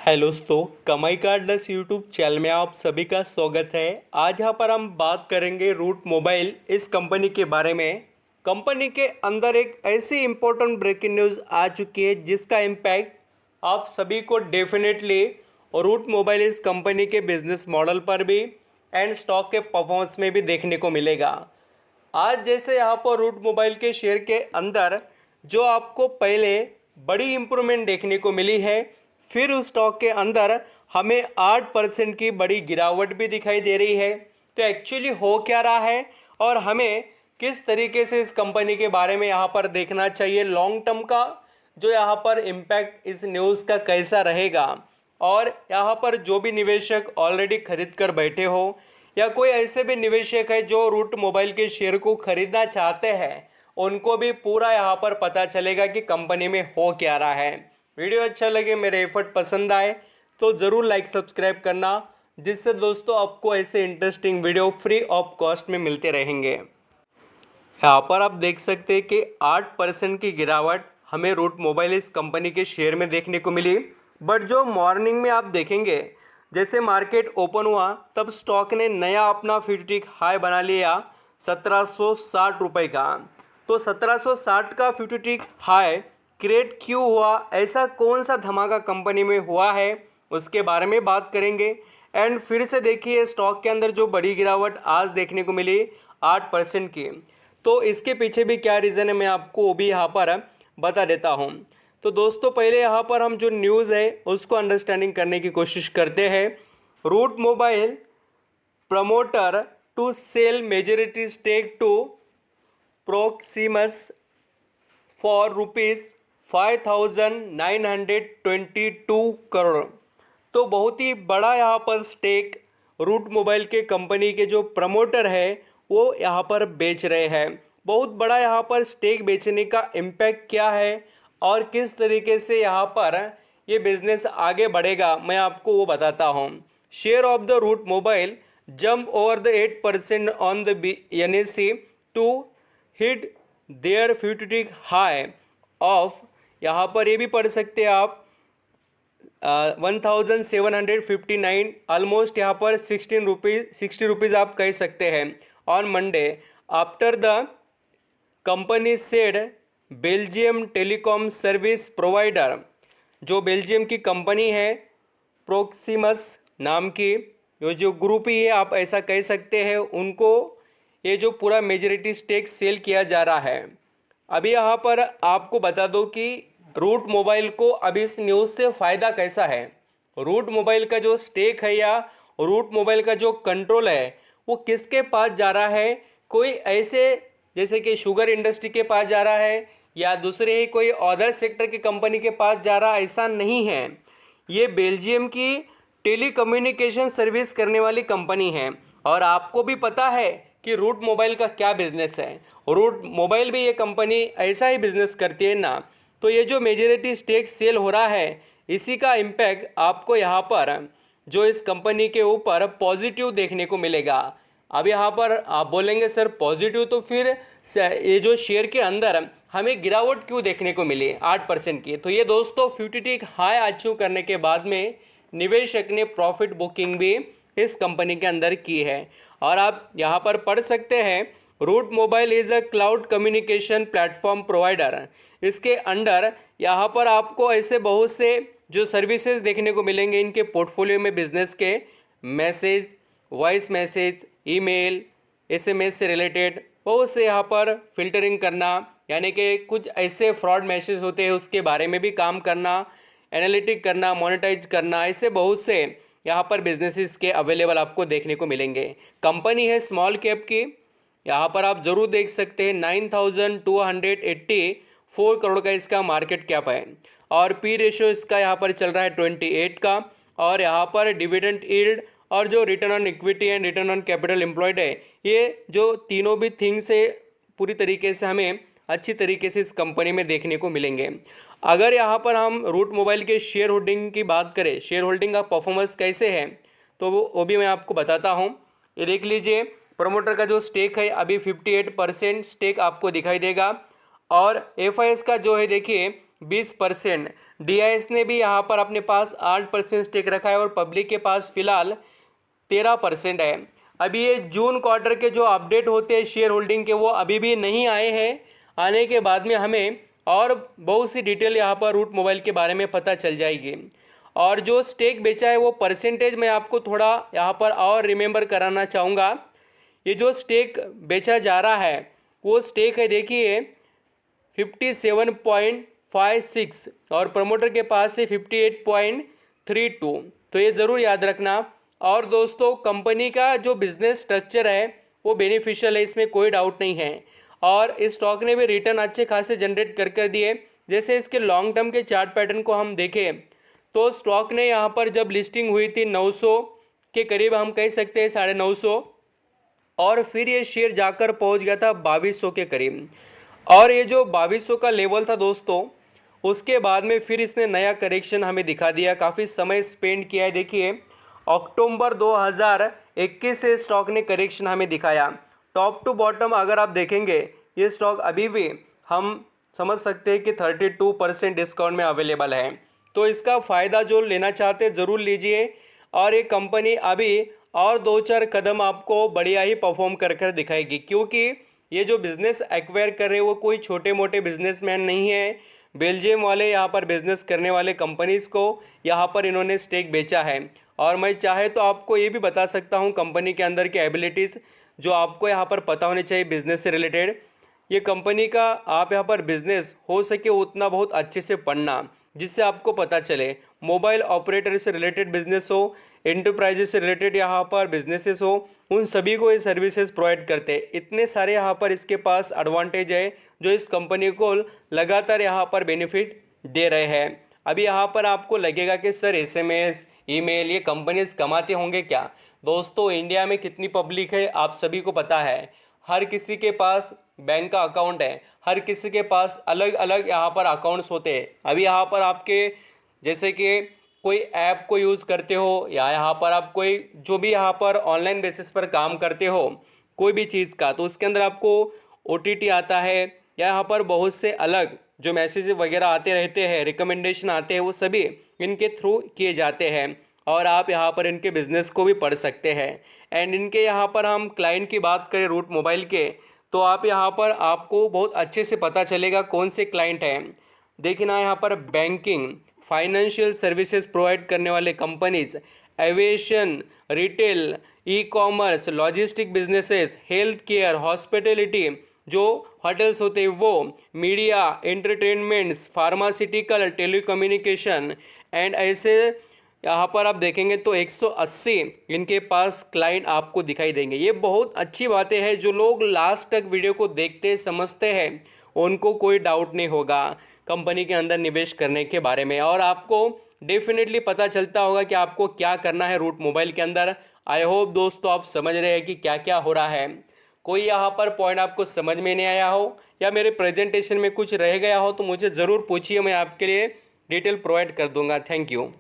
Hello दोस्तों, कमाई cardless YouTube channel में आप सभी का स्वागत है। आज यहाँ पर हम बात करेंगे रूट मोबाइल इस कंपनी के बारे में। कंपनी के अंदर एक ऐसी इम्पोर्टेंट ब्रेकिंग न्यूज़ आ चुकी है जिसका इम्पैक्ट आप सभी को डेफिनेटली रूट मोबाइल इस कंपनी के बिजनेस मॉडल पर भी एंड स्टॉक के परफॉर्मेंस में भी देखने को मिलेगा। आज जैसे यहाँ पर रूट मोबाइल के शेयर के अंदर जो आपको पहले बड़ी इम्प्रूवमेंट देखने को मिली है, फिर उस स्टॉक के अंदर हमें 8% की बड़ी गिरावट भी दिखाई दे रही है। तो एक्चुअली हो क्या रहा है और हमें किस तरीके से इस कंपनी के बारे में यहाँ पर देखना चाहिए, लॉन्ग टर्म का जो यहाँ पर इम्पैक्ट इस न्यूज़ का कैसा रहेगा, और यहाँ पर जो भी निवेशक ऑलरेडी खरीद कर बैठे हो या कोई ऐसे भी निवेशक है जो रूट मोबाइल के शेयर को खरीदना चाहते हैं, उनको भी पूरा यहाँ पर पता चलेगा कि कंपनी में हो क्या रहा है। वीडियो अच्छा लगे, मेरे एफर्ट पसंद आए तो ज़रूर लाइक सब्सक्राइब करना, जिससे दोस्तों आपको ऐसे interesting video free of cost में मिलते रहेंगे। यहाँ पर आप देख सकते हैं कि 8% की गिरावट हमें रूट मोबाइल इस कंपनी के शेयर में देखने को मिली। बट जो मॉर्निंग में आप देखेंगे, जैसे मार्केट ओपन हुआ तब स्टॉक ने नया अपना 50 हाई बना लिया 1760 रुपये का। तो 1760 का 50 हाई क्रिएट क्यों हुआ, ऐसा कौन सा धमाका कंपनी में हुआ है, उसके बारे में बात करेंगे। एंड फिर से देखिए स्टॉक के अंदर जो बड़ी गिरावट आज देखने को मिली 8% की, तो इसके पीछे भी क्या रीज़न है मैं आपको वो भी यहाँ पर बता देता हूँ। तो दोस्तों पहले यहाँ पर हम जो न्यूज़ है उसको अंडरस्टैंडिंग करने की कोशिश करते हैं। Route Mobile promoter to sell majority stake to Proximus for ₹5,922 crore. तो बहुत ही बड़ा यहाँ पर स्टेक रूट मोबाइल के कंपनी के जो प्रमोटर है वो यहाँ पर बेच रहे हैं। बहुत बड़ा यहाँ पर स्टेक बेचने का इम्पैक्ट क्या है और किस तरीके से यहाँ पर ये बिजनेस आगे बढ़ेगा, मैं आपको वो बताता हूँ। Share of the Route Mobile jump over the 8% on the NSE to hit their 50 high of, यहाँ पर ये भी पढ़ सकते हैं आप 1759, ऑलमोस्ट यहाँ पर 60 रुपीज़ आप कह सकते हैं on Monday, after the company said Belgium telecom service provider, जो बेल्जियम की कंपनी है प्रोक्सीमस नाम की, ये जो ग्रुप ही है आप ऐसा कह सकते हैं, उनको ये जो पूरा मेजॉरिटी स्टेक सेल किया जा रहा है। अभी यहाँ पर आपको बता दो कि रूट मोबाइल को अभी इस न्यूज़ से फ़ायदा कैसा है। रूट मोबाइल का जो स्टेक है या रूट मोबाइल का जो कंट्रोल है वो किसके पास जा रहा है, कोई ऐसे जैसे कि शुगर इंडस्ट्री के पास जा रहा है या दूसरे ही कोई अदर सेक्टर की कंपनी के पास जा रहा, ऐसा नहीं है। ये बेल्जियम की टेलीकम्युनिकेशन सर्विस करने वाली कंपनी है। और आपको भी पता है कि रूट मोबाइल का क्या बिजनेस है। रूट मोबाइल भी ये कंपनी ऐसा ही बिजनेस करती है ना। तो ये जो मेजॉरिटी स्टेक सेल हो रहा है, इसी का इम्पैक्ट आपको यहाँ पर जो इस कंपनी के ऊपर पॉजिटिव देखने को मिलेगा। अब यहाँ पर आप बोलेंगे सर पॉजिटिव, तो फिर ये जो शेयर के अंदर हमें गिरावट क्यों देखने को मिली 8% की। तो ये दोस्तों 50 हाई अचीव करने के बाद में निवेशक ने प्रॉफिट बुकिंग भी इस कंपनी के अंदर की है। और आप यहाँ पर पढ़ सकते हैं Route Mobile is a cloud communication platform provider. इसके अंडर यहाँ पर आपको ऐसे बहुत से जो सर्विसेज देखने को मिलेंगे इनके पोर्टफोलियो में, बिजनेस के message, voice message, email, SMS से रिलेटेड बहुत से यहाँ पर फिल्टरिंग करना, यानी कि कुछ ऐसे फ्रॉड मैसेज होते हैं उसके बारे में भी काम करना, एनालिटिक करना, मोनेटाइज करना, ऐसे बहुत से यहाँ पर बिजनेसेस के अवेलेबल आपको देखने को मिलेंगे। कंपनी है स्मॉल कैप की, यहाँ पर आप ज़रूर देख सकते हैं 9,284 करोड़ का इसका मार्केट कैप है और पी रेशो इसका यहाँ पर चल रहा है 28 का। और यहाँ पर डिविडेंड यील्ड और जो return on equity and return on capital employed है, ये जो तीनों भी थिंग्स से पूरी तरीके से हमें अच्छी तरीके से इस कंपनी में देखने को मिलेंगे। अगर यहाँ पर हम रूट मोबाइल के शेयर होल्डिंग की बात करें, शेयर होल्डिंग का परफॉर्मेंस कैसे है, तो वो भी मैं आपको बताता हूँ। ये देख लीजिए प्रमोटर का जो स्टेक है अभी 58% स्टेक आपको दिखाई देगा और FIS का जो है देखिए 20%। DIS ने भी यहाँ पर अपने पास 8% स्टेक रखा है और पब्लिक के पास फिलहाल 13% है। अभी ये जून क्वार्टर के जो अपडेट होते हैं शेयर होल्डिंग के वो अभी भी नहीं आए हैं। आने के बाद में हमें और बहुत सी डिटेल यहाँ पर रूट मोबाइल के बारे में पता चल जाएगी। और जो स्टेक बेचा है वो परसेंटेज मैं आपको थोड़ा यहाँ पर और रिमेंबर कराना चाहूँगा। ये जो स्टेक बेचा जा रहा है वो स्टेक है देखिए 57.56 और प्रमोटर के पास है 58.32। तो ये ज़रूर याद रखना। और दोस्तों कंपनी का जो बिज़नेस स्ट्रक्चर है वो बेनिफिशियल है, इसमें कोई डाउट नहीं है। और इस स्टॉक ने भी रिटर्न अच्छे खासे जनरेट कर दिए। जैसे इसके लॉन्ग टर्म के चार्ट पैटर्न को हम देखें तो स्टॉक ने यहाँ पर जब लिस्टिंग हुई थी 900 के करीब, हम कह सकते हैं 950, और फिर ये शेयर जाकर पहुँच गया था 2200 के करीब। और ये जो 2200 का लेवल था दोस्तों, उसके बाद में फिर इसने नया करेक्शन हमें दिखा दिया, काफ़ी समय स्पेंड किया है। देखिए अक्टूबर 2021 से स्टॉक ने करेक्शन हमें दिखाया। टॉप टू बॉटम अगर आप देखेंगे ये स्टॉक अभी भी हम समझ सकते हैं कि 32% डिस्काउंट में अवेलेबल है। तो इसका फ़ायदा जो लेना चाहते हैं ज़रूर लीजिए। और ये कंपनी अभी और 2-4 कदम आपको बढ़िया ही परफॉर्म कर दिखाएगी, क्योंकि ये जो बिज़नेस एक्वायर कर रहे हैं वो कोई छोटे मोटे बिजनेसमैन नहीं है। बेल्जियम वाले यहाँ पर बिज़नेस करने वाले कंपनीज़ को यहाँ पर इन्होंने स्टेक बेचा है। और मैं चाहे तो आपको ये भी बता सकता हूँ कंपनी के अंदर की एबिलिटीज़ जो आपको यहाँ पर पता होनी चाहिए बिज़नेस से रिलेटेड। ये कंपनी का आप यहाँ पर बिज़नेस हो सके उतना बहुत अच्छे से पढ़ना, जिससे आपको पता चले मोबाइल ऑपरेटर से रिलेटेड बिजनेस हो, एंटरप्राइजेस से रिलेटेड यहाँ पर बिजनेसेस हो, उन सभी को ये सर्विसेज प्रोवाइड करते हैं। इतने सारे यहाँ पर इसके पास एडवांटेज है जो इस कंपनी को लगातार यहाँ पर बेनिफिट दे रहे हैं। अभी यहाँ पर आपको लगेगा कि सर SMS ईमेल ये कंपनीज कमाते होंगे क्या? दोस्तों इंडिया में कितनी पब्लिक है आप सभी को पता है। हर किसी के पास बैंक का अकाउंट है, हर किसी के पास अलग अलग यहाँ पर अकाउंट्स होते हैं। अभी यहाँ पर आपके जैसे कि कोई ऐप को यूज़ करते हो या यहाँ पर आप कोई जो भी यहाँ पर ऑनलाइन बेसिस पर काम करते हो कोई भी चीज़ का, तो उसके अंदर आपको OTT आता है या यहाँ पर बहुत से अलग जो मैसेज वगैरह आते रहते हैं, रिकमेंडेशन आते हैं, वो सभी इनके थ्रू किए जाते हैं। और आप यहाँ पर इनके बिज़नेस को भी पढ़ सकते हैं। एंड इनके यहाँ पर हम क्लाइंट की बात करें रूट मोबाइल के, तो आप यहाँ पर आपको बहुत अच्छे से पता चलेगा कौन से क्लाइंट हैं। देखना यहाँ पर बैंकिंग, फाइनेंशियल सर्विसेज प्रोवाइड करने वाले companies, aviation, retail, e-commerce, logistic businesses, health care, hospitality जो होटल्स होते हैं वो, media, entertainments, pharmaceutical, telecommunication and ऐसे यहाँ पर आप देखेंगे तो 180 इनके पास क्लाइंट आपको दिखाई देंगे। ये बहुत अच्छी बातें हैं। जो लोग लास्ट तक वीडियो को देखते समझते हैं उनको कोई डाउट नहीं होगा कंपनी के अंदर निवेश करने के बारे में, और आपको डेफिनेटली पता चलता होगा कि आपको क्या करना है रूट मोबाइल के अंदर। आई होप दोस्तों आप समझ रहे हैं कि क्या क्या हो रहा है। कोई यहाँ पर पॉइंट आपको समझ में नहीं आया हो या मेरे प्रेजेंटेशन में कुछ रह गया हो तो मुझे ज़रूर पूछिए, मैं आपके लिए डिटेल प्रोवाइड कर दूंगा। Thank you.